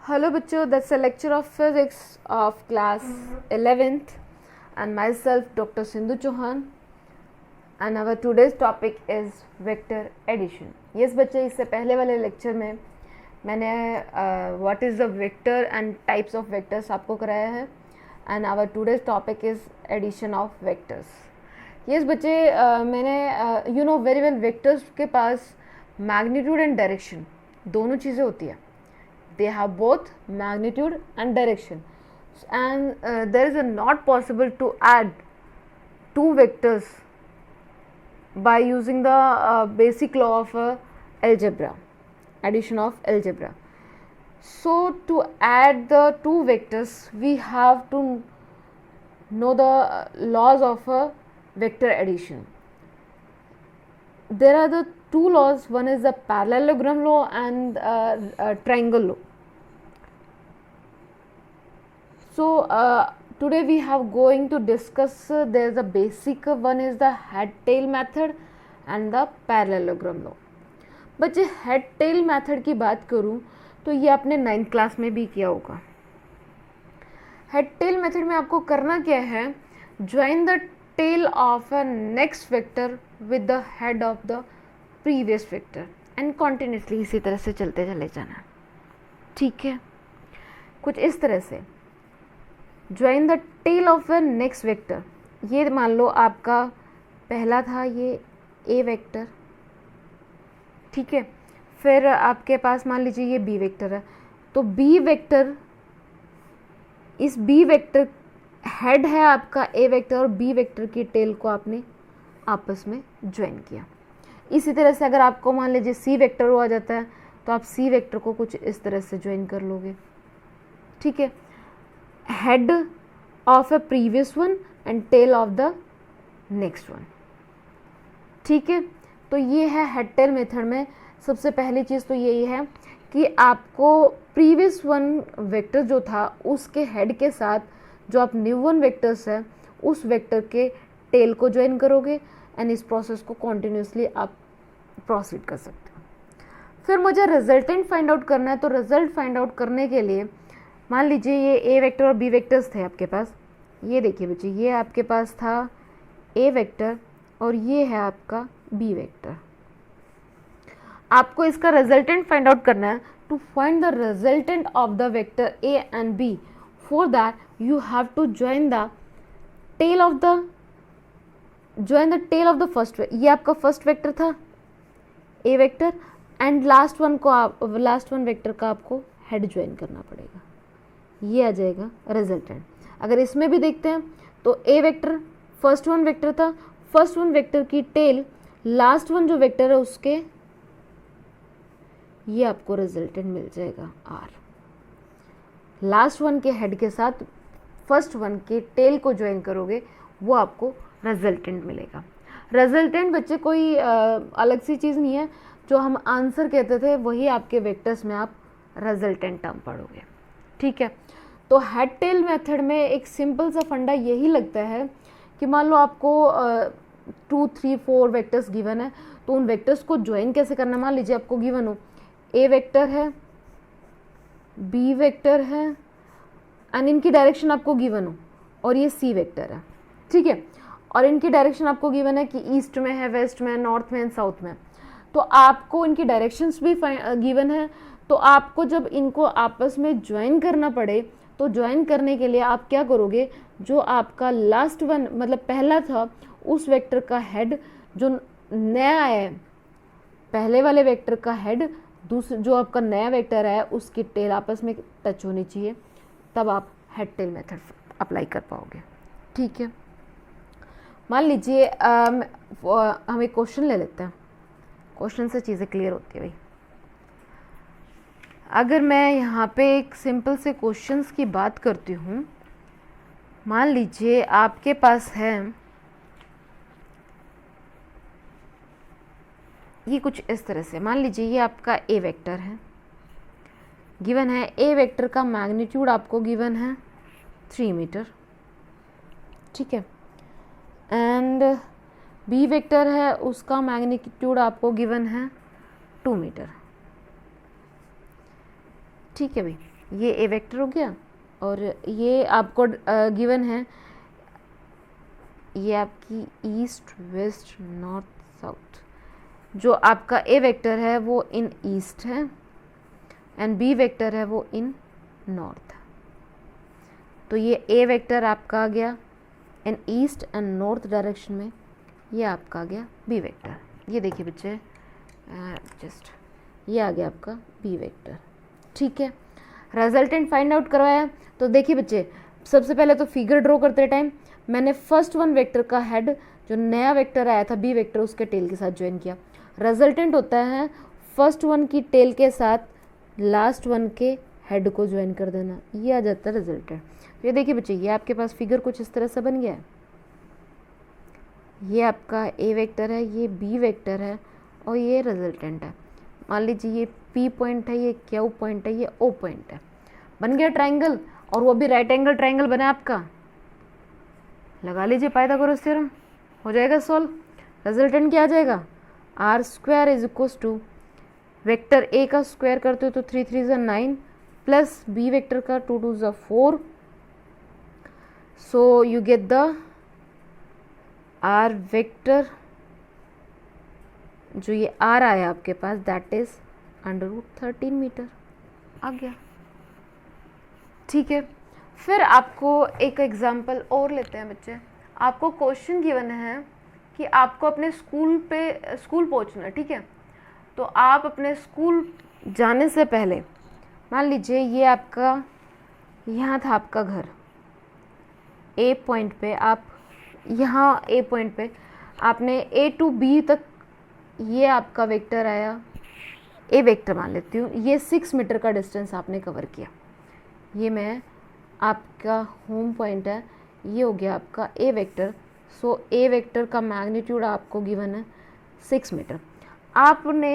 Hello बच्चों, that's a lecture of physics of class 11th and myself Dr. Sindhu Chauhan and our today's topic is vector addition. Yes बच्चे, इससे पहले वाले lecture में मैंने what is the vector and types of vectors आपको कराया है and our today's topic is addition of vectors. Yes बच्चे, मैंने you know very well vectors के पास magnitude and direction दोनों चीज़ें होती है. They have both magnitude and direction, and there is not possible to add two vectors by using the basic law of algebra, addition of algebra. So to add the two vectors we have to know the laws of vector addition. There are the two laws, one is the parallelogram law and triangle law. So today we have going to discuss there is a basic one is the head tail method and the parallelogram law. बच्चे head tail method की बात करूँ तो ये आपने 9th class में भी किया होगा. head tail method में आपको करना क्या है, join the tail of a next vector with the head of the previous vector and continuously इसी तरह से चलते चले जाना. ठीक है, कुछ इस तरह से join the tail of a next vector. ये मान लो आपका पहला था ये a वेक्टर, ठीक है, फिर आपके पास मान लीजिए ये b वेक्टर है, तो b वेक्टर, इस b वेक्टर हेड है आपका a वेक्टर और b वेक्टर की टेल को आपने आपस में ज्वाइन किया. इसी तरह से अगर आपको मान लीजिए c वेक्टर हुआ जाता है तो आप c वेक्टर को कुछ इस तरह से ज्वाइन कर लोगे. ठीक है, head of a previous one and tail of the next one. ठीक है, तो ये है हेड टेल मेथड में सबसे पहली चीज़ तो यही है कि आपको प्रीवियस वन वेक्टर जो था उसके हेड के साथ जो आप न्यू वन वेक्टर्स है उस वेक्टर के टेल को ज्वाइन करोगे एंड इस प्रोसेस को कॉन्टिन्यूसली आप प्रोसीड कर सकते हो. फिर मुझे रिजल्टेंट फाइंड आउट करना है, तो रिजल्ट फाइंड आउट करने के लिए मान लीजिए ये ए वेक्टर और बी वेक्टर्स थे आपके पास. ये देखिए बच्चे, ये आपके पास था ए वेक्टर और ये है आपका बी वेक्टर. आपको इसका रिजल्टेंट फाइंड आउट करना है. To find the resultant of the vector A and B, for that you have to join the tail of the first. ये आपका फर्स्ट वेक्टर था a vector and last one vector का आपको head join करना पड़ेगा. ये आ जाएगा resultant. अगर इसमें भी देखते हैं तो a vector first one vector था, फर्स्ट वन वेक्टर की टेल लास्ट वन जो वेक्टर है उसके, ये आपको रिजल्टेंट मिल जाएगा r. लास्ट वन के हेड के साथ फर्स्ट वन के टेल को ज्वाइन करोगे वो आपको रिजल्टेंट मिलेगा. रिजल्टेंट बच्चे कोई अलग सी चीज़ नहीं है, जो हम आंसर कहते थे वही आपके वेक्टर्स में आप रिजल्टेंट टर्म पढ़ोगे. ठीक है, तो हेड टेल मेथड में एक सिंपल सा फंडा यही लगता है कि मान लो आपको 2, 3, 4 वेक्टर्स गिवन है, तो उन वेक्टर्स को ज्वाइन कैसे करना. मान लीजिए आपको गिवन हो ए वेक्टर है, बी वेक्टर है एंड इनकी डायरेक्शन आपको गिवन हो, और ये सी वेक्टर है. ठीक है, और इनकी डायरेक्शन आपको गिवन है कि ईस्ट में है, वेस्ट में, नॉर्थ में एंड साउथ में. तो आपको इनकी डायरेक्शंस भी गिवन है, तो आपको जब इनको आपस में ज्वाइन करना पड़े तो ज्वाइन करने के लिए आप क्या करोगे, जो आपका लास्ट वन मतलब पहला था उस वेक्टर का हेड जो नया है, पहले वाले वेक्टर का हेड दूसरे जो आपका नया वेक्टर है उसकी टेल आपस में टच होनी चाहिए, तब आप हेड टेल मेथड अप्लाई कर पाओगे. ठीक है, मान लीजिए हम एक क्वेश्चन ले लेते हैं. क्वेश्चन से चीज़ें क्लियर होती है भाई. अगर मैं यहाँ पे एक सिंपल से क्वेश्चंस की बात करती हूँ, मान लीजिए आपके पास है ये कुछ इस तरह से. मान लीजिए ये आपका ए वेक्टर है, गिवन है ए वेक्टर का मैग्नीट्यूड आपको गिवन है 3 मीटर. ठीक है, एंड बी वेक्टर है उसका मैग्नीट्यूड आपको गिवन है 2 मीटर. ठीक है भाई, ये ए वेक्टर हो गया, और ये आपको गिवन है, ये आपकी ईस्ट वेस्ट नॉर्थ साउथ, जो आपका ए वेक्टर है वो इन ईस्ट है एंड बी वेक्टर है वो इन नॉर्थ। तो ये ए वेक्टर आपका आ गया इन ईस्ट एंड नॉर्थ डायरेक्शन में, ये आपका आ गया बी वेक्टर। ये देखिए बच्चे, जस्ट ये आ गया आपका बी वेक्टर। ठीक है, रिजल्टेंट फाइंड आउट करवाया। तो देखिए बच्चे, सबसे पहले तो फिगर ड्रॉ करते टाइम मैंने फर्स्ट वन वेक्टर का हेड, जो नया वेक्टर आया था बी वेक्टर, उसके टेल के साथ ज्वाइन किया। रिजल्टेंट होता है फर्स्ट वन की टेल के साथ लास्ट वन के हेड को ज्वाइन कर देना, ये आ जाता है रिजल्टेंट। ये देखिए बच्चे, ये आपके पास फिगर कुछ इस तरह से बन गया है। ये आपका ए वेक्टर है, ये बी वेक्टर है और ये रिजल्टेंट है। मान लीजिए ये पी पॉइंट है, ये क्यू पॉइंट है, ये ओ पॉइंट है। बन गया ट्राइंगल, और वो भी राइट एंगल ट्राइंगल बना आपका। लगा लीजिए पाइथागोरस थ्योरम, हो जाएगा सॉल्व। रिजल्टेंट क्या आ जाएगा, R square is equal to vector A का स्क्वायर करते हो तो 3 3 ज़ा 9 प्लस बी वेक्टर का 2 2 ज़ा 4। So you get the R vector, जो ये आर आया आपके पास, दैट इज √13 मीटर आ गया। ठीक है, फिर आपको एक एग्जांपल और लेते हैं बच्चे। आपको क्वेश्चन गिवन है कि आपको अपने स्कूल पहुंचना है। ठीक है, तो आप अपने स्कूल जाने से पहले, मान लीजिए ये आपका, यहाँ था आपका घर, ए पॉइंट पे आप, यहाँ ए पॉइंट पे आपने ए टू बी तक, ये आपका वेक्टर आया, ए वेक्टर मान लेती हूँ, ये 6 मीटर का डिस्टेंस आपने कवर किया। ये मैं आपका होम पॉइंट है, ये हो गया आपका A vector. So A vector का मैग्नीट्यूड आपको गिवन है 6 मीटर। आपने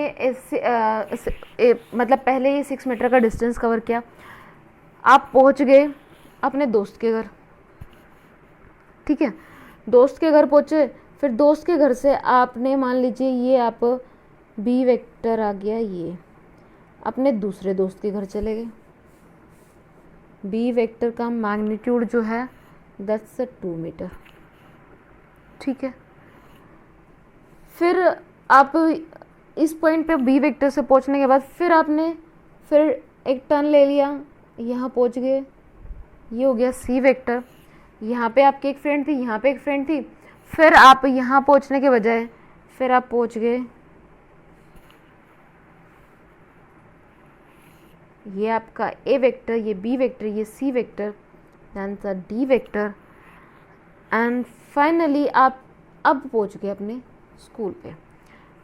मतलब पहले ये 6 मीटर का डिस्टेंस कवर किया, आप पहुंच गए अपने दोस्त के घर। ठीक है, दोस्त के घर पहुंचे, फिर दोस्त के घर से आपने, मान लीजिए ये आप बी वेक्टर आ गया, ये अपने दूसरे दोस्त के घर चले गए। बी वेक्टर का मैग्नीट्यूड जो है दैट्स 2 मीटर। ठीक है, फिर आप इस पॉइंट पे बी वेक्टर से पहुंचने के बाद फिर आपने फिर एक टर्न ले लिया, यहाँ पहुंच गए, ये हो गया सी वेक्टर। यहाँ पे आपकी एक फ्रेंड थी, यहाँ पे एक फ्रेंड थी, फिर आप यहाँ पहुंचने के बजाय फिर आप पहुंच गए, ये आपका ए वेक्टर, ये बी वेक्टर, ये C vector, then the D vector, and finally आप अब पहुंच गए अपने स्कूल पे।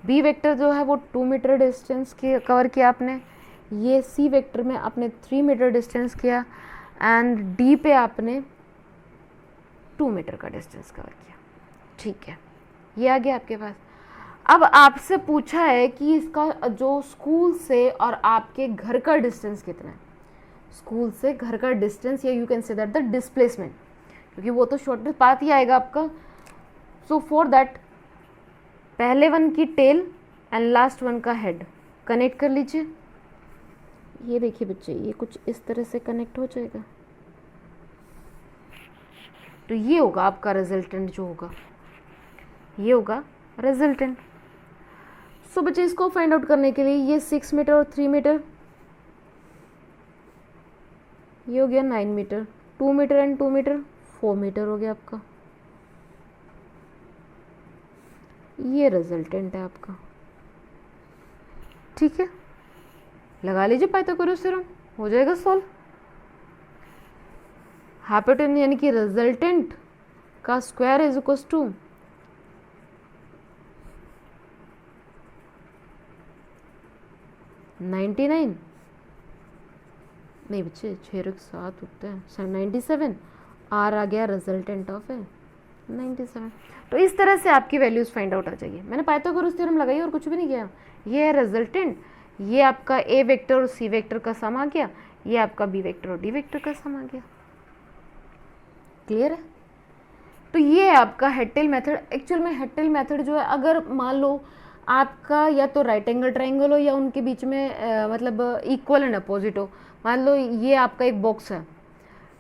बी वेक्टर जो है वो 2 मीटर डिस्टेंस के कवर किया आपने, ये सी वेक्टर में आपने 3 मीटर डिस्टेंस किया, एंड डी पे आपने 2 मीटर का डिस्टेंस कवर किया। ठीक है, ये आ गया आपके पास। अब आपसे पूछा है कि इसका जो स्कूल से और आपके घर का डिस्टेंस कितना है। स्कूल से घर का डिस्टेंस, या you can say that the displacement, क्योंकि वो तो शॉर्टेस्ट पाथ ही आएगा आपका। सो फॉर दैट पहले वन की टेल एंड लास्ट वन का हेड कनेक्ट कर लीजिए। ये देखिए बच्चे, ये कुछ इस तरह से कनेक्ट हो जाएगा, तो ये होगा आपका रिजल्टेंट, जो होगा ये होगा रिजल्टेंट। सो बच्चे, इसको फाइंड आउट करने के लिए ये 6 मीटर और 3 मीटर, ये हो गया 9 metre, 2 metre and 2 metre 4 metre हो गया आपका। ये रिजल्टेंट है आपका। ठीक है, लगा लीजिए पाइथागोरस थ्योरम, हो जाएगा सॉल्व। हाइपोटेन्यूज यानी कि रिजल्टेंट का स्क्वायर इज इक्वल टू 99, नहीं बच्चे 6 और 7 होते हैं 97, आर आ गया रिजल्टेंट ऑफ है 97। तो इस तरह से आपकी वैल्यूज फाइंड आउट आ जाएगी। मैंने पाइथागोरस थ्योरम लगाई और कुछ भी नहीं किया। ये है रिजल्टेंट, ये आपका ए वेक्टर और सी वेक्टर का सम आ गया, ये आपका बी वेक्टर और डी वेक्टर का सम आ गया। क्लियर है? तो ये है आपका हेड टेल मेथड। एक्चुअल में हेड टेल मेथड जो है, अगर मान लो आपका या तो राइट एंगल ट्राइंगल हो या उनके बीच में मतलब इक्वल एंड अपोजिट हो। मान लो ये आपका एक बॉक्स है,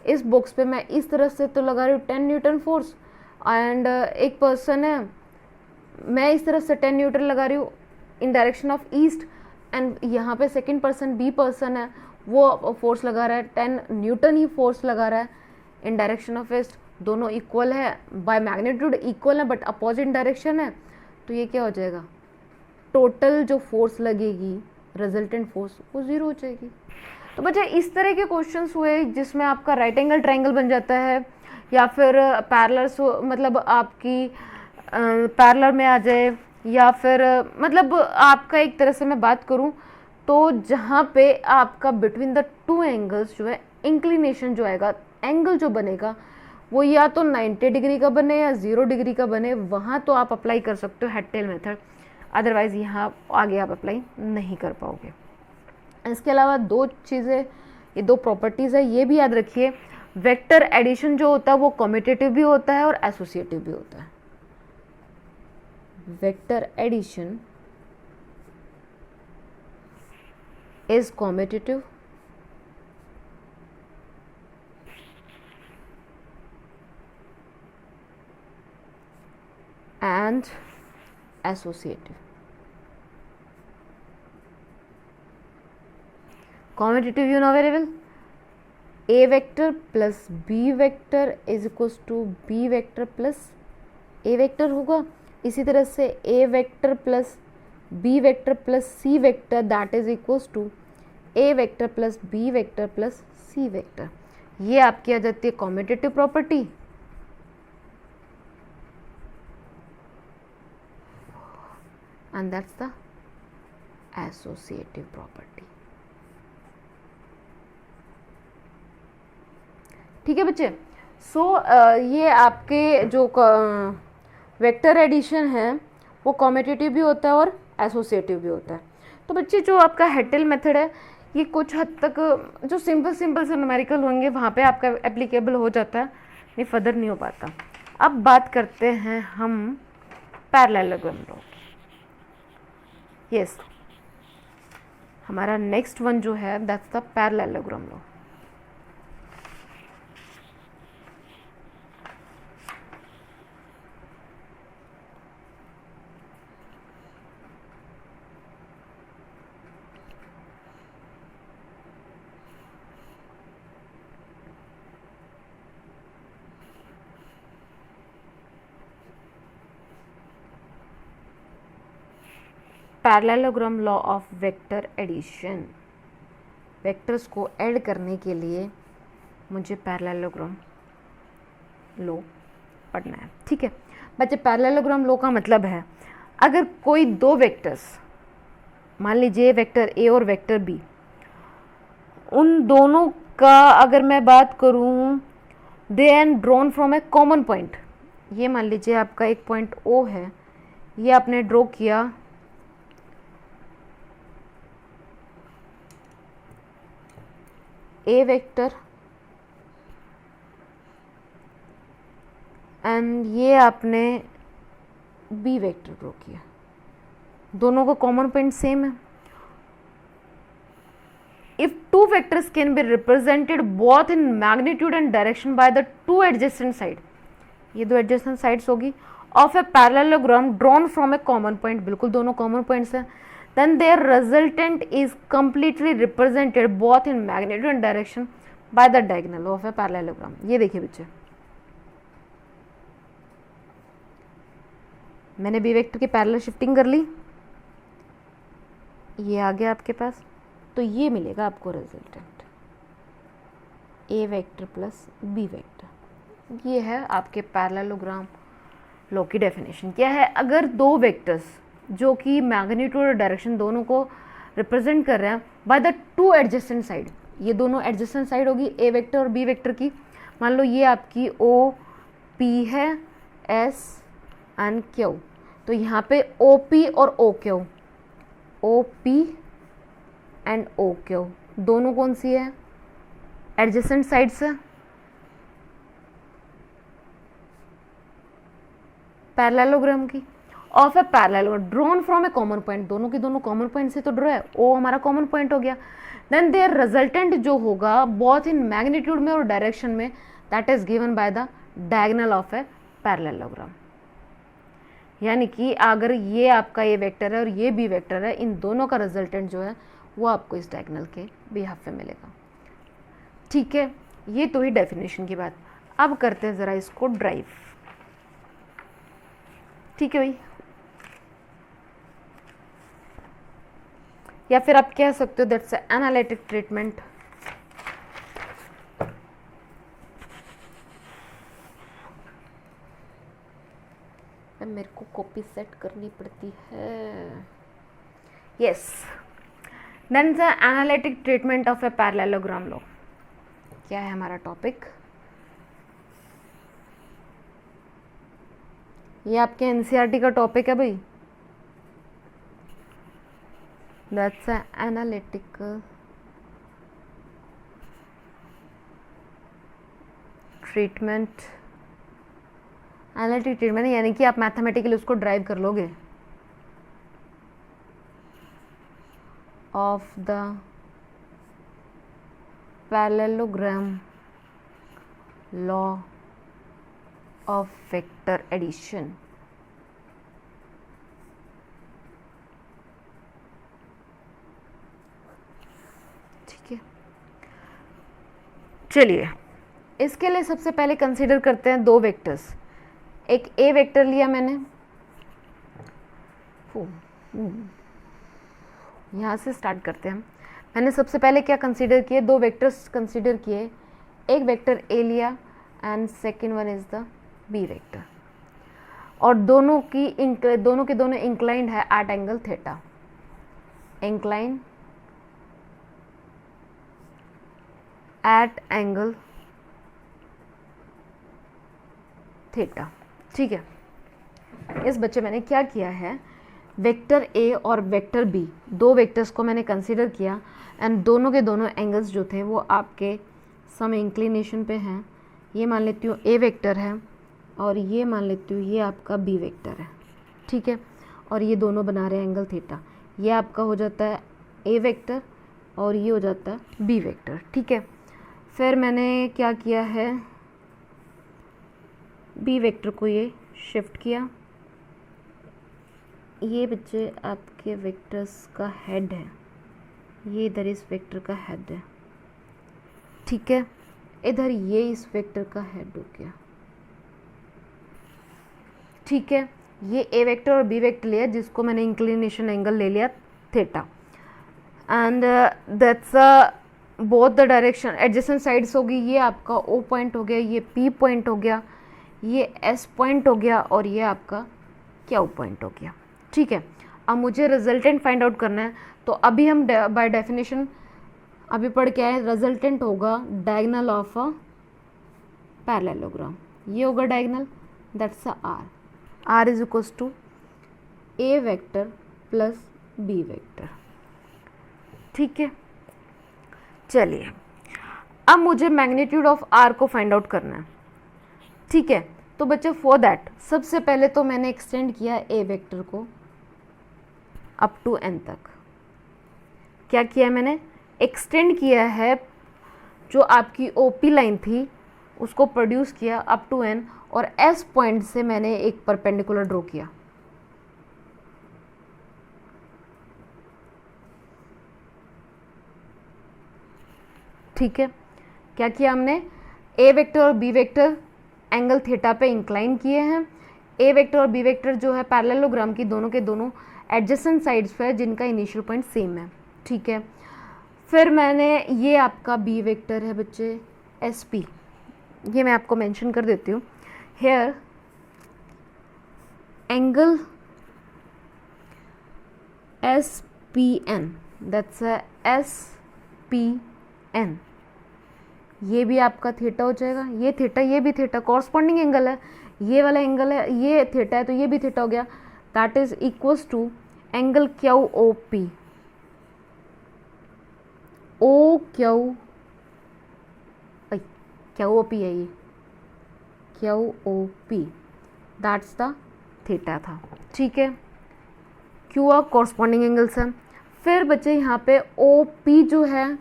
इस बॉक्स पे मैं इस तरह से तो लगा रही हूँ 10 न्यूटन फोर्स, एंड एक पर्सन है, मैं इस तरह से 10 न्यूटन लगा रही हूँ इन डायरेक्शन ऑफ ईस्ट, एंड यहाँ पे सेकंड पर्सन बी पर्सन है, वो फोर्स लगा रहा है 10 न्यूटन ही फोर्स लगा रहा है इन डायरेक्शन ऑफ ईस्ट। दोनों इक्वल है, बाय मैग्नीट्यूड इक्वल है बट अपोजिट डायरेक्शन है, तो ये क्या हो जाएगा, टोटल जो फोर्स लगेगी रिजल्टेंट फोर्स वो जीरो हो जाएगी। तो बच्चे इस तरह के क्वेश्चंस हुए जिसमें आपका राइट एंगल ट्रायंगल बन जाता है, या फिर पैरेलल मतलब आपकी पैरेलल में आ जाए, या फिर मतलब आपका एक तरह से मैं बात करूं तो जहाँ पे आपका बिटवीन द टू एंगल्स जो है इंक्लिनेशन जो आएगा, एंगल जो बनेगा वो या तो 90 डिग्री का बने या 0 डिग्री का बने, वहाँ तो आप अप्लाई कर सकते हो हेड टेल मेथड, अदरवाइज़ यहाँ आगे आप अप्लाई नहीं कर पाओगे। इसके अलावा दो चीज़ें, ये दो प्रॉपर्टीज़ है, ये भी याद रखिए, वेक्टर एडिशन जो होता है वो कम्यूटेटिव भी होता है और एसोसिएटिव भी होता है। Vector addition is commutative and associative. Commutative you know very well, a vector plus b vector is equals to b vector plus a vector होगा। इसी तरह से a vector plus b vector plus c vector that is equals to a vector plus b vector plus c vector। ये आपकी आ जाती है commutative property, and that's the associative property. ठीक है बच्चे, ये आपके जो वेक्टर एडिशन है वो कॉम्यूटेटिव भी होता है और एसोसिएटिव भी होता है। तो बच्चे जो आपका हेड टेल मेथड है ये कुछ हद तक जो सिंपल से न्यूमेरिकल होंगे वहाँ पे आपका एप्लीकेबल हो जाता है, नहीं फर्दर नहीं हो पाता। अब बात करते हैं हम पैरेललोग्राम लॉ। यस, हमारा नेक्स्ट वन जो है that's the parallelogram law. Parallelogram law of vector addition, vectors को ऐड करने के लिए मुझे पैरेललोग्राम लॉ पढ़ना है। ठीक है बच्चे, पैरेललोग्राम लॉ का मतलब है अगर कोई दो वेक्टर्स, मान लीजिए वेक्टर ए और वेक्टर बी, उन दोनों का अगर मैं बात करूं they and drawn from a common point, ये मान लीजिए आपका एक पॉइंट ओ है, ये आपने ड्रॉ किया ए वेक्टर एंड ये आपने बी वेक्टर ड्रॉ किया, दोनों का कॉमन पॉइंट सेम है। If two vectors can be represented both in magnitude and direction by the two adjacent side, ये दो एडजेसेंट साइड्स होगी of a parallelogram drawn from a common point, बिल्कुल दोनों common points हैं, then their resultant is completely represented both in magnitude and direction by the diagonal of a parallelogram। ये देखिए बच्चे, मैंने बी वेक्टर की parallel shifting कर ली, ये आ गया आपके पास, तो ये मिलेगा आपको रिजल्टेंट ए वेक्टर प्लस बी वेक्टर। ये है आपके पैरेललोग्राम लॉ की डेफिनेशन। क्या है, अगर दो वेक्टर्स जो कि मैग्नीट्यूड और डायरेक्शन दोनों को रिप्रेजेंट कर रहे हैं by the two adjacent side, ये दोनों एडजेसेंट साइड होगी ए वेक्टर और बी वेक्टर की। मान लो ये आपकी ओ पी है, एस एंड क्यू, तो यहाँ पे ओ पी और O Q, O P and O Q दोनों कौन सी है, एडजेसेंट साइड्स है पैरेललोग्राम की। Of a parallel drawn from a common point, दोनों के दोनों कॉमन पॉइंट से तो ड्रॉ है, ओ हमारा कॉमन पॉइंट हो गया। देन देयर रिजल्टेंट जो होगा बोथ इन मैग्नीट्यूड में और डायरेक्शन में, that is given by the diagonal of a parallelogram. यानी कि अगर ये आपका ए वेक्टर है और ये बी वेक्टर है, इन दोनों का रिजल्टेंट जो है वो आपको इस डायगोनल के बिहाफ में मिलेगा। ठीक है, ये तो ही डेफिनेशन की बात। अब करते हैं ज़रा इसको ड्राइव। ठीक है भाई, या फिर आप कह सकते हो दैट्स एनालिटिक ट्रीटमेंट। मेरे को कॉपी सेट करनी पड़ती है। Yes, then the analytic treatment of a parallelogram लो। क्या है हमारा टॉपिक? ये आपके एनसीईआरटी का टॉपिक है भाई। That's analytical treatment. Analytic treatment यानी कि आप मैथमेटिकली उसको ड्राइव कर लोगे of the parallelogram law of vector addition. ठीक है, चलिए इसके लिए सबसे पहले कंसीडर करते हैं दो वेक्टर्स। एक ए वेक्टर लिया मैंने, यहाँ से स्टार्ट करते हैं हम। मैंने सबसे पहले क्या कंसीडर किए? दो वेक्टर्स कंसीडर किए। एक वेक्टर ए लिया and second one is the B vector, और दोनों के दोनों इंक्लाइंड है at angle theta. Incline at angle theta. ठीक है, इस बच्चे मैंने क्या किया है, वेक्टर ए और वेक्टर बी, दो वेक्टर्स को मैंने कंसीडर किया एंड दोनों के दोनों एंगल्स जो थे वो आपके सम इंक्लिनेशन पे हैं। ये मान लेती हूँ ए वेक्टर है और ये मान लेती हूँ ये आपका बी वेक्टर है। ठीक है, और ये दोनों बना रहे हैं एंगल थीटा। ये आपका हो जाता है ए वेक्टर और ये हो जाता है बी वेक्टर। ठीक है, फिर मैंने क्या किया है, बी वेक्टर को ये शिफ्ट किया। ये बच्चे आपके वेक्टर्स का हेड है, ये इधर इस वेक्टर का हेड है। ठीक है, इधर ये इस वेक्टर का हेड हो गया। ठीक है, ये ए वेक्टर और बी वेक्टर लिया जिसको मैंने इंक्लिनेशन एंगल ले लिया theta, and that's both the direction adjacent sides होगी। ये आपका ओ पॉइंट हो गया, ये पी पॉइंट हो गया, ये एस पॉइंट हो गया और ये आपका क्यू पॉइंट हो गया। ठीक है, अब मुझे रिजल्टेंट फाइंड आउट करना है, तो अभी हम बाय डेफिनेशन अभी पढ़ के आए, रिजल्टेंट होगा डायगोनल ऑफ अ पैरेललोग्राम। ये होगा diagonal, that's R. R is equals to A vector plus B vector. ठीक है, चलिए अब मुझे मैग्नीट्यूड ऑफ आर को फाइंड आउट करना है। ठीक है, तो बच्चों फॉर दैट सबसे पहले तो मैंने एक्सटेंड किया ए वेक्टर को अप टू एन तक। क्या किया मैंने? एक्सटेंड किया है, जो आपकी ओपी लाइन थी उसको प्रोड्यूस किया अप टू एन, और एस पॉइंट से मैंने एक परपेंडिकुलर ड्रॉ किया। ठीक है, क्या किया हमने? ए वेक्टर और बी वेक्टर एंगल थीटा पे इंक्लाइन किए हैं। ए वेक्टर और बी वेक्टर जो है पैरेललोग्राम की दोनों के दोनों एडजेसेंट साइड्स पे है जिनका इनिशियल पॉइंट सेम है। ठीक है, फिर मैंने ये आपका बी वेक्टर है बच्चे एस पी, ये मैं आपको मेंशन कर देती हूँ here. Angle S P N, that's S P N, ये भी आपका थीटा हो जाएगा। ये थीटा, ये भी थीटा, कॉरस्पॉन्डिंग एंगल है। ये वाला एंगल है, ये थीटा है तो ये भी थीटा हो गया। That is equals to angle Q O P. O Q O P है, ये Q O P, that's the theta था। ठीक है, क्यू आर कॉरस्पॉन्डिंग एंगल्स है। फिर बच्चे यहाँ पे ओ पी जो है,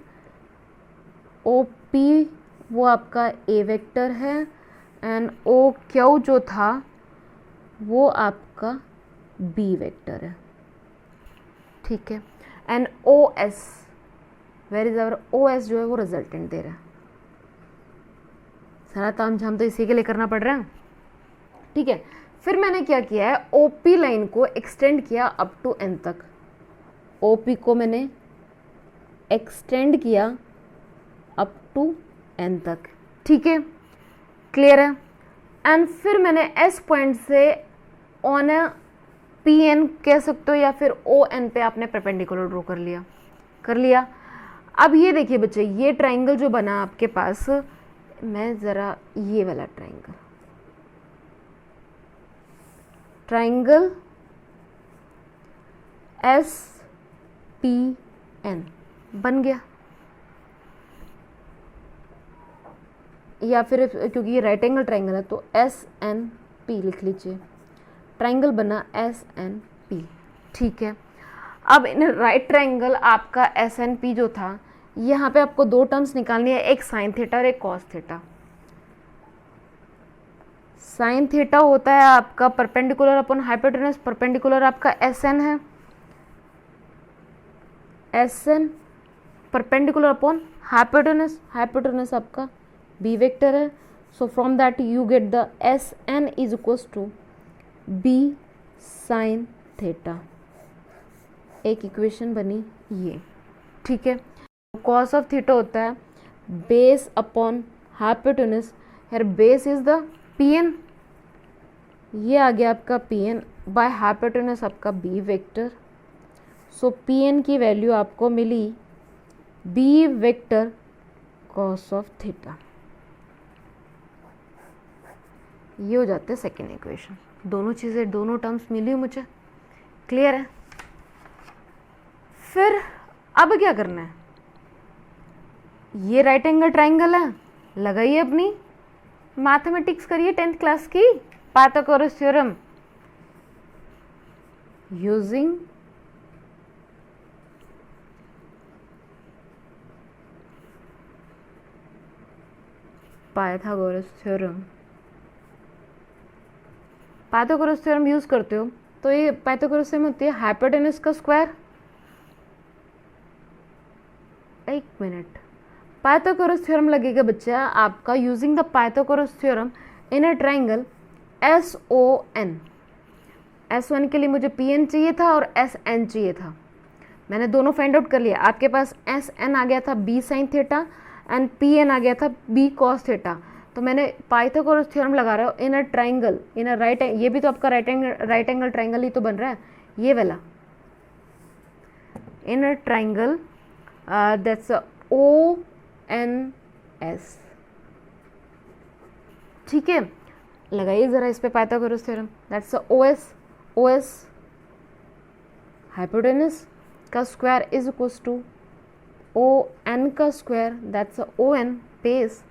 ओ पी वो आपका ए वेक्टर है एंड ओ क्यू जो था वो आपका बी वेक्टर है, ठीक है। And O S, where is our O S जो है वो रिजल्टेंट दे रहा है। सारा तामझाम तो इसी के लिए करना पड़ रहा है, ठीक है। फिर मैंने क्या किया है, ओपी लाइन को एक्सटेंड किया अप टू एन तक, ओपी को मैंने एक्सटेंड किया अप टू एन तक, ठीक है, क्लियर है। एंड फिर मैंने एस पॉइंट से ऑन पी एन कह सकते हो या फिर ओ एन पे आपने परपेंडिकुलर ड्रॉ कर लिया। अब ये देखिए बच्चे, ये ट्राइंगल जो बना आपके पास, मैं ज़रा ये वाला ट्राइंगल एस पी एन बन गया, या फिर क्योंकि ये राइट एंगल ट्राइंगल है तो एस एन पी लिख लीजिए, ट्राइंगल बना एस एन पी, ठीक है। अब इन राइट ट्राइंगल आपका एस एन पी जो था, यहाँ पे आपको दो टर्म्स निकालनी है, एक साइन थीटा और एक कॉस थीटा। साइन थीटा होता है आपका परपेंडिकुलर अपॉन हाइपोटेनस, परपेंडिकुलर आपका एस एन है, S N perpendicular upon hypotenuse, hypotenuse आपका बी वेक्टर है। So from that you get the S N is equals to B sine theta, एक इक्वेशन बनी ये, ठीक है। कॉस ऑफ थीटा होता है base upon hypotenuse, here base is the P N, ये आ गया आपका पी एन बाय हाइपोटेनस आपका B vector. So P N की वैल्यू आपको मिली B vector cos of theta, ये हो जाते हैं सेकेंड इक्वेशन। दोनों चीज़ें, दोनों टर्म्स मिली मुझे, क्लियर है। फिर अब क्या करना है, ये राइट एंगल ट्राइंगल है, लगाइए अपनी मैथमेटिक्स करिए 10th क्लास की, Pythagoras theorem using Pythagoras theorem. Pythagoras theorem use करते हो तो ये पाइथागोरस थ्योरम होती है हाइपोटेनस का स्क्वायर, एक मिनट, पाइथागोरस थ्योरम लगेगा बच्चा आपका using the Pythagoras theorem in a triangle S O N. S O N के लिए मुझे पी एन चाहिए था और एस एन चाहिए था, मैंने दोनों फाइंड आउट कर लिया। आपके पास एस एन आ गया था B sine theta and P N आ गया था बी कॉस थीटा, तो मैंने पाइथागोरस थ्योरम लगा रहा हूँ इन a triangle, in a right, ये भी तो आपका राइट एंगल ट्राइंगल ही तो बन रहा है, ये वाला, in a triangle that's O N S, ठीक है। लगाइए ज़रा इस पे Pythagoras theorem, that's O S, O S hypotenuse का square is equals to O N का square, that's O N base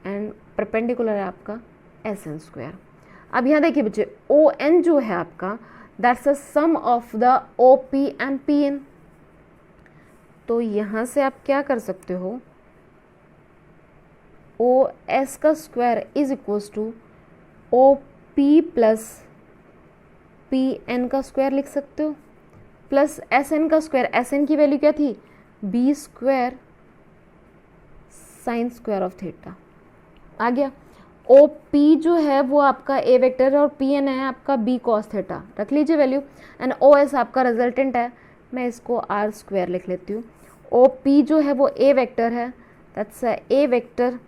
and perpendicular है आपका एस एन स्क्वायर। अब यहाँ देखिए बच्चे, ओ एन जो है आपका that's a sum of the O P and P N, तो यहाँ से आप क्या कर सकते हो, ओ एस का square is equals to O P plus P N का स्क्वायर लिख सकते हो, प्लस एस एन का स्क्वायर, एस एन की वैल्यू क्या थी, B square sine square of theta आ गया। ओ पी जो है वो आपका ए वेक्टर है और पी एन है आपका बी कॉस थीटा, रख लीजिए वैल्यू, एंड ओ एस आपका रिजल्टेंट है, मैं इसको आर स्क्वायर लिख लेती हूँ। ओ पी जो है वो ए वेक्टर है, that's A vector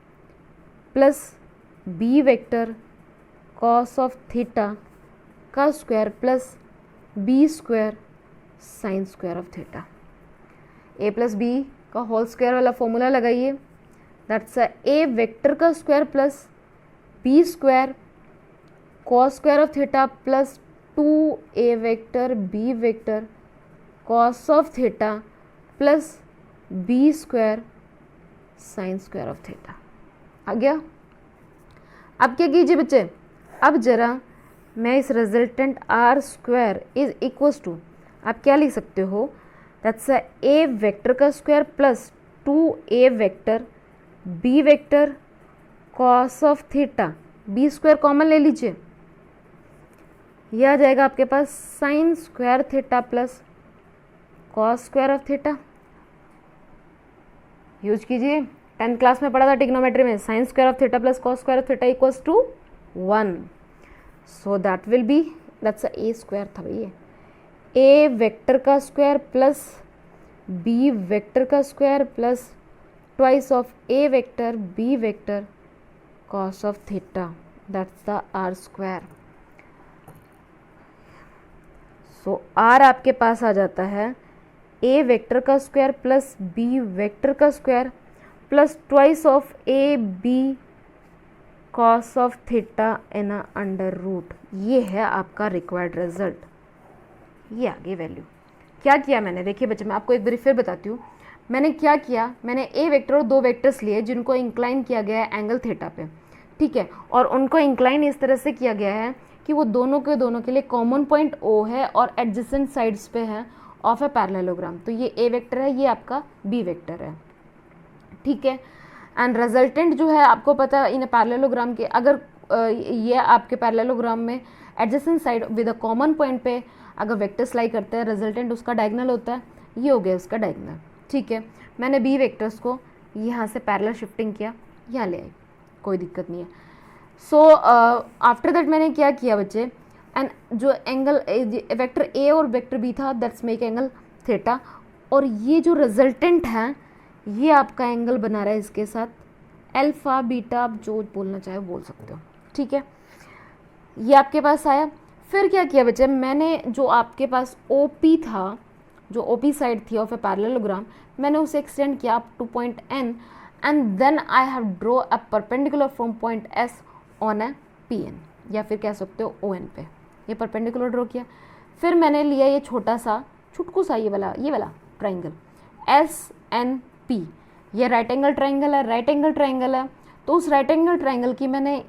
plus B vector cos of theta का square plus B square sine square of theta. A plus B का होल स्क्वायर वाला फॉर्मूला लगाइए, दैट्स ए वेक्टर का square plus B square cos square of theta plus 2a vector B vector cos of theta plus B square sine square of theta आ गया। अब क्या कीजिए बच्चे, अब जरा मैं इस resultant R square is equals to, आप क्या लिख सकते हो, दैट्स ए वेक्टर का square plus 2a vector B vector cos of theta, B square common ले लीजिए, यह आ जाएगा आपके पास sine square theta plus cos square of theta. Use कीजिए, 10th क्लास में पढ़ा था ट्रिग्नोमेट्री में, sine square of theta plus cos square of theta equals to 1, so that will be, that's A square था भैया, ए वेक्टर का square plus B vector का square plus twice of A vector B vector cos of theta, that's the R square. So R आपके पास आ जाता है A vector का स्क्वायर प्लस बी वेक्टर का square plus twice of A B cos of theta in under root. ये है आपका रिक्वायर्ड रिजल्ट, ये आगे वैल्यू। क्या किया मैंने, देखिए बच्चे मैं आपको एक बार फिर बताती हूँ, मैंने क्या किया, मैंने ए वेक्टर और दो वेक्टर्स लिए जिनको इंक्लाइन किया गया है एंगल थीटा पे, ठीक है, और उनको इंक्लाइन इस तरह से किया गया है कि वो दोनों के लिए कॉमन पॉइंट ओ है और एडजेसेंट साइड्स पे है ऑफ ए पैरेललोग्राम। तो ये ए वेक्टर है, ये आपका बी वेक्टर है, ठीक है। एंड रिजल्टेंट जो है आपको पता है इन पैरेललोग्राम के, अगर ये आपके पैरेललोग्राम में adjacent side with a common point पे अगर वेक्टर्स लाई करते हैं, रिजल्टेंट उसका डायगोनल होता है, ये हो गया उसका डायगोनल, ठीक है। मैंने बी वेक्टर्स को यहाँ से पैरेलल शिफ्टिंग किया, यहाँ ले आई, कोई दिक्कत नहीं है। सो आफ्टर दैट मैंने क्या किया बच्चे, एंड जो एंगल वेक्टर ए और वेक्टर बी था दैट्स मेक एंगल थीटा, और ये जो रिजल्टेंट है ये आपका एंगल बना रहा है इसके साथ अल्फा बीटा, आप जो बोलना चाहे बोल सकते हो, ठीक है। ये आपके पास आया, फिर क्या किया बच्चे, मैंने जो आपके पास OP था, जो OP साइड थी ऑफ ए पैरेललोग्राम, मैंने उसे एक्सटेंड किया up to point N and then I have draw a perpendicular from point S on a PN, या फिर कह सकते हो ON पे, ये परपेंडिकुलर ड्रॉ किया। फिर मैंने लिया ये छोटा सा छुटकू सा ये वाला ट्राइंगल SNP, ये राइट एंगल ट्राइंगल है, तो उस राइट एंगल ट्राइंगल की मैंने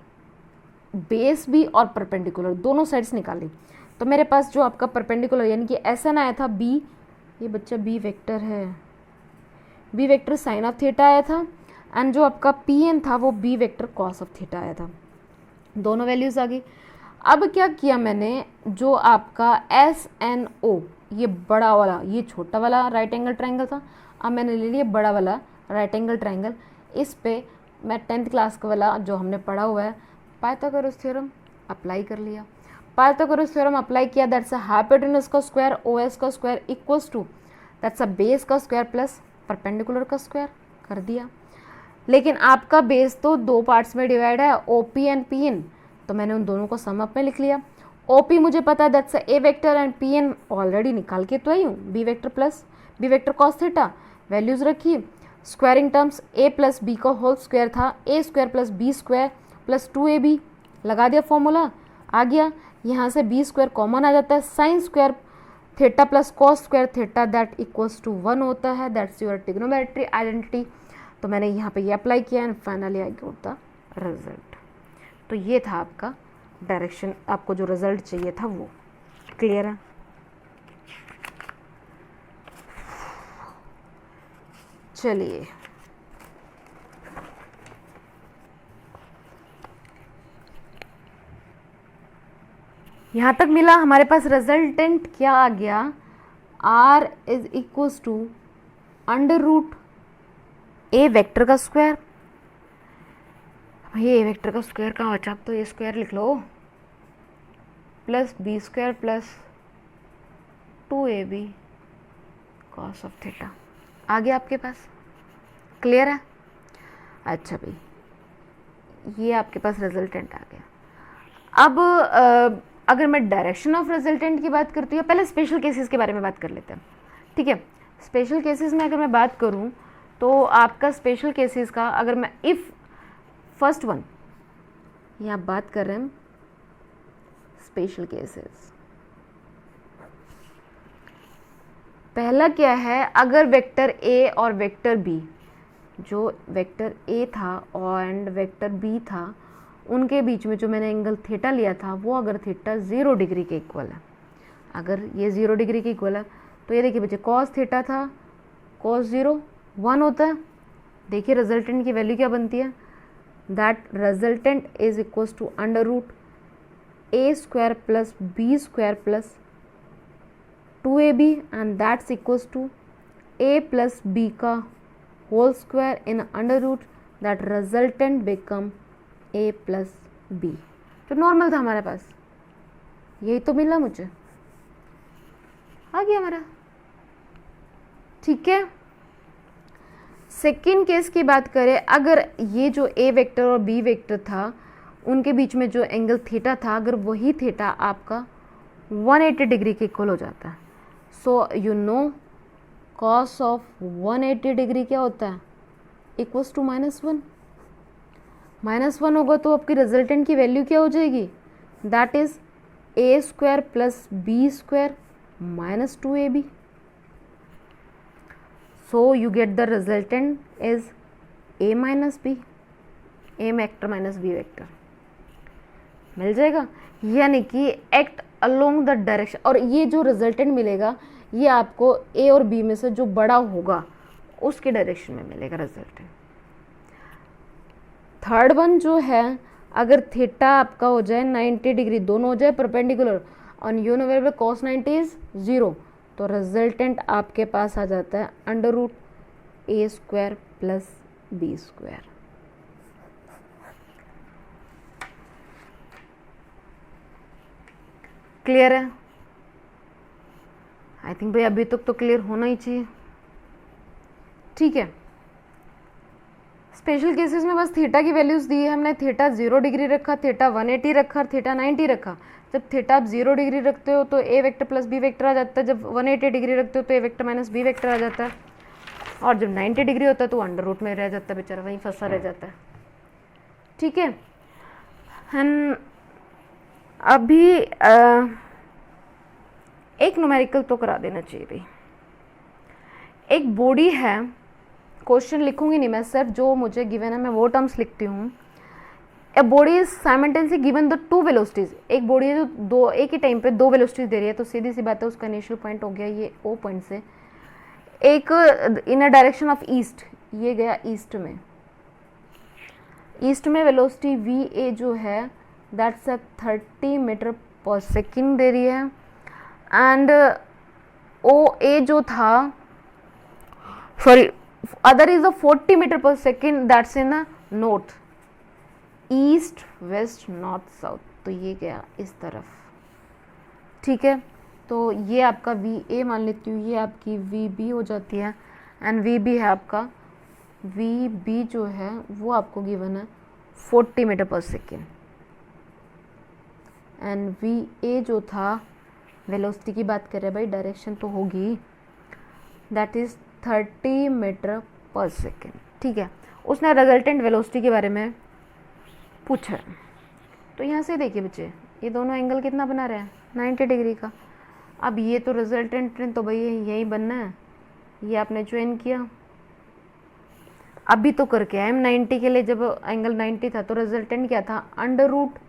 बेस भी और परपेंडिकुलर दोनों साइड्स निकाली। तो मेरे पास जो आपका परपेंडिकुलर यानी कि SN आया था B, ये बच्चा B वेक्टर है, B vector sine of theta आया था, एंड जो आपका PN था वो B vector cos of theta आया था, दोनों वैल्यूज आ गई। अब क्या किया मैंने, जो आपका SNO, ये बड़ा वाला ये छोटा वाला राइट एंगल ट्राइंगल था, अब मैंने ले लिया बड़ा वाला राइट एंगल ट्राइंगल, इस पे मैं 10th क्लास का वाला जो हमने पढ़ा हुआ है पाइथागोरस थ्योरम अप्लाई कर लिया। पाइथागोरस थ्योरम अप्लाई किया, दैट्स अ हाइपोटेनस का स्क्वायर OS का square equals to that's a base का स्क्वायर प्लस परपेंडिकुलर का स्क्वायर कर दिया। लेकिन आपका बेस तो दो पार्ट्स में डिवाइड है, OP एंड PN, तो मैंने उन दोनों को सम अप में लिख लिया। OP मुझे पता है that's A vector and PN already निकाल के तो आई हूँ, B vector plus B vector cos theta, values रखी, squaring terms a plus B का होल स्क्वायर था, a square plus B square plus 2ab, लगा दिया फॉर्मूला, आ गया। यहाँ से b स्क्वायर कॉमन आ जाता है, sine square theta plus cos square theta that equals to 1 होता है, दैट्स योर ट्रिग्नोमेट्री आइडेंटिटी। तो मैंने यहाँ पे ये अप्लाई किया and finally I got the result. तो ये था आपका डायरेक्शन, आपको जो रिजल्ट चाहिए था वो क्लियर है। चलिए यहाँ तक मिला, हमारे पास रिजल्टेंट क्या आ गया, R is equals to under root A vector का स्क्वायर, ये वेक्टर का स्क्वायर कहाँ बचा, अब तो ये स्क्वायर लिख लो, plus B square plus 2ab cos of theta आ गया आपके पास, क्लियर है। अच्छा भाई, ये आपके पास रिजल्टेंट आ गया। अब अगर मैं डायरेक्शन ऑफ रिजल्टेंट की बात करती हूँ, पहले स्पेशल केसेस के बारे में बात कर लेते हैं, ठीक है। स्पेशल केसेस में अगर मैं बात करूँ तो आपका स्पेशल केसेस का, अगर मैं इफ़ फर्स्ट वन, ये आप बात कर रहे हैं स्पेशल केसेस, पहला क्या है, अगर वेक्टर A और वेक्टर B, जो वेक्टर A था और वेक्टर B था, उनके बीच में जो मैंने एंगल थीटा लिया था वो अगर थीटा 0 डिग्री के इक्वल है, अगर ये 0 डिग्री के इक्वल है तो ये देखिए बच्चे कॉस थीटा था, कॉस 0 1 होता है। देखिए रिजल्टेंट की वैल्यू क्या बनती है, that resultant is equal to under root A square plus B square plus 2ab and that's equals to a plus b का whole square in under root that resultant become a plus b। तो normal था हमारे पास, यही तो मिला मुझे, आ गया हमारा। ठीक है, सेकेंड केस की बात करें, अगर ये जो a वेक्टर और b वेक्टर था उनके बीच में जो एंगल थीटा था, अगर वही थीटा आपका 180 डिग्री के इक्वल हो जाता है, so you know cos of 180 degree क्या होता है, इक्वल्स टू -1। -1 होगा तो आपकी रिजल्टेंट की वैल्यू क्या हो जाएगी, that is a square plus B square minus 2ab। So you get the resultant is a minus B, a vector minus b vector मिल जाएगा, यानी कि एक्ट अलोंग द डायरेक्शन। और ये जो रिजल्टेंट मिलेगा ये आपको a और b में से जो बड़ा होगा उसके डायरेक्शन में मिलेगा रिजल्टेंट। थर्ड वन जो है, अगर थीटा आपका हो जाए 90 डिग्री, दोनों हो जाए परपेंडिकुलर और you know where cos 90 is 0, तो रिजल्टेंट आपके पास आ जाता है under root a square plus b square. Clear है? आई थिंक भाई अभी तक तो क्लियर होना ही चाहिए। ठीक है, स्पेशल केसेस में बस थीटा की वैल्यूज दी है हमने, थीटा 0 डिग्री रखा, थीटा 180 रखा, थीटा 90 रखा। जब थीटा आप 0 डिग्री रखते हो तो a vector plus b vector आ जाता है, जब 180 डिग्री रखते हो तो a vector minus b vector आ जाता है, और जब 90 डिग्री होता है तो अंडर रूट में रह जाता है, बेचारा वहीं फंसा रह जाता है। ठीक है, एंड अभी एक न्यूमेरिकल तो करा देना चाहिए भाई। एक बॉडी है, क्वेश्चन लिखूंगी नहीं मैं, सिर्फ जो मुझे गिवन है मैं वो टर्म्स लिखती हूँ। A body is simultaneously given the 2 velocities. एक बॉडी है जो एक ही टाइम पे 2 वेलोसिटीज दे रही है, तो सीधी सी बात है उसका इनिशियल पॉइंट हो गया ये O पॉइंट से, एक इन अ डायरेक्शन ऑफ ईस्ट, ये गया ईस्ट में। ईस्ट में वेलोसिटी VA जो है दैट्स 30 मीटर पर सेकेंड दे रही है, एंड OA जो था, सॉरी अदर इज 40 मीटर पर second, that's in north, east west north south, तो ये गया इस तरफ। ठीक है, तो ये आपका VA मान लेती हूँ, ये आपकी VB हो जाती है, एंड VB है आपका, VB जो है वो आपको गिवन है 40 मीटर पर सेकेंड, एंड VA जो था, वेलोसिटी की बात कर रहे हैं भाई, डायरेक्शन तो होगी, दैट इज 30 मीटर पर सेकेंड। ठीक है, उसने रिजल्टेंट वेलोसिटी के बारे में पूछा। तो यहाँ से देखिए बच्चे, ये दोनों एंगल कितना बना रहे हैं, 90 डिग्री का। अब ये तो रिजल्टेंट तो भाई यही बनना है, ये आपने ज्वाइन किया, अभी तो करके आए 90 के लिए, जब एंगल 90 था तो रिजल्टेंट क्या था, under root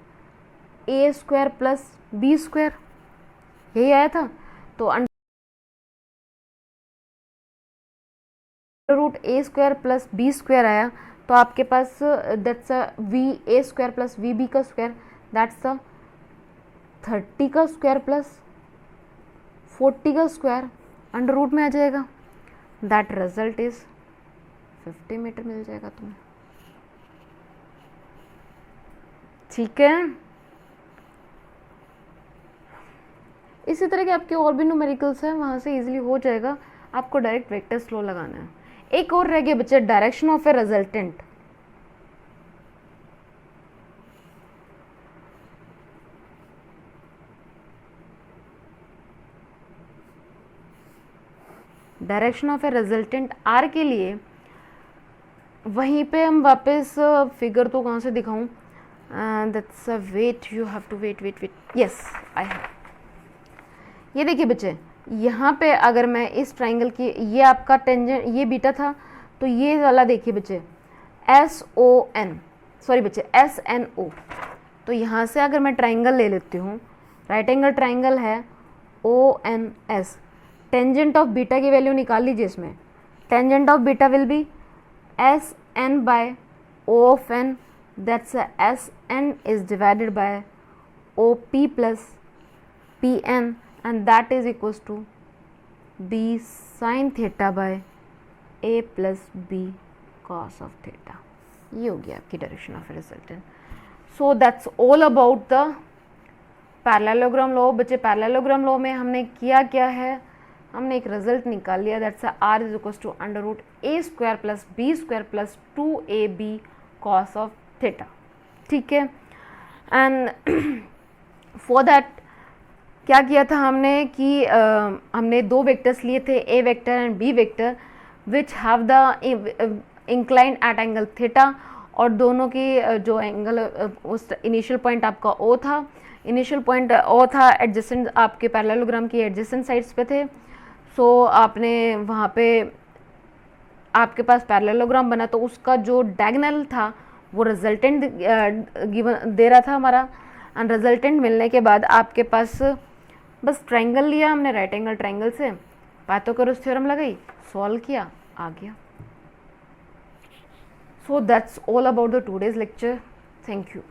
a square plus b square, यही आया था। तो under root a square plus b square आया, तो आपके पास that's VA square plus VB का स्क्वायर, दैट्स 30 का स्क्वायर प्लस 40 का स्क्वायर अंडर रूट में आ जाएगा, दैट रिजल्ट इज 50 मीटर मिल जाएगा तुम्हें। ठीक है, इसी तरह के आपके और भी न्यूमेरिकल्स हैं, वहां से इजीली हो जाएगा। आपको डायरेक्ट वेक्टर स्लो लगाना है। एक और रह गया बच्चे, direction of A resultant. Direction of A resultant R के लिए वहीं पे हम वापस फिगर तो कहाँ से दिखाऊं, that's wait, you have to wait, yes I have. ये देखिए बच्चे, यहाँ पे अगर मैं इस ट्राइंगल की, ये आपका टेंजेंट, ये बीटा था, तो ये वाला देखिए बच्चे SON, सॉरी बच्चे SNO। तो यहाँ से अगर मैं ट्राइंगल ले लेती हूँ, राइट एंगल ट्राइंगल है ONS, टेंजेंट ऑफ बीटा की वैल्यू निकाल लीजिए इसमें। Tangent of beta will be SN by O of N, that's SN is divided by OP plus PN and that is equals to B sine theta by A plus B cos of theta. ये हो गया आपकी direction of resultant. So that's all about the parallelogram law. बच्चे parallelogram law में हमने किया क्या है, हमने एक रिजल्ट निकाल लिया, that's R is equals to under root A square plus B square plus 2AB cos of theta. ठीक है, एंड फॉर दैट क्या किया था हमने कि हमने दो वेक्टर्स लिए थे, A vector and B vector, which have the inclined at angle theta, और दोनों की जो एंगल उस इनिशियल पॉइंट आपका O था, इनिशियल पॉइंट O था, एडजेसेंट आपके पैरेललोग्राम की एडजेसेंट साइड्स पे थे। सो आपने वहाँ पे आपके पास पैरेललोग्राम बना, तो उसका जो डायगोनल था वो रिजल्टेंट गिवन दे रहा था हमारा, एंड रिजल्टेंट मिलने के बाद आपके पास बस ट्रायंगल लिया हमने, राइट एंगल ट्रायंगल से पाइथागोरस थ्योरम लगाई, सॉल्व किया, आ गया। So that's all about the today's lecture. Thank you.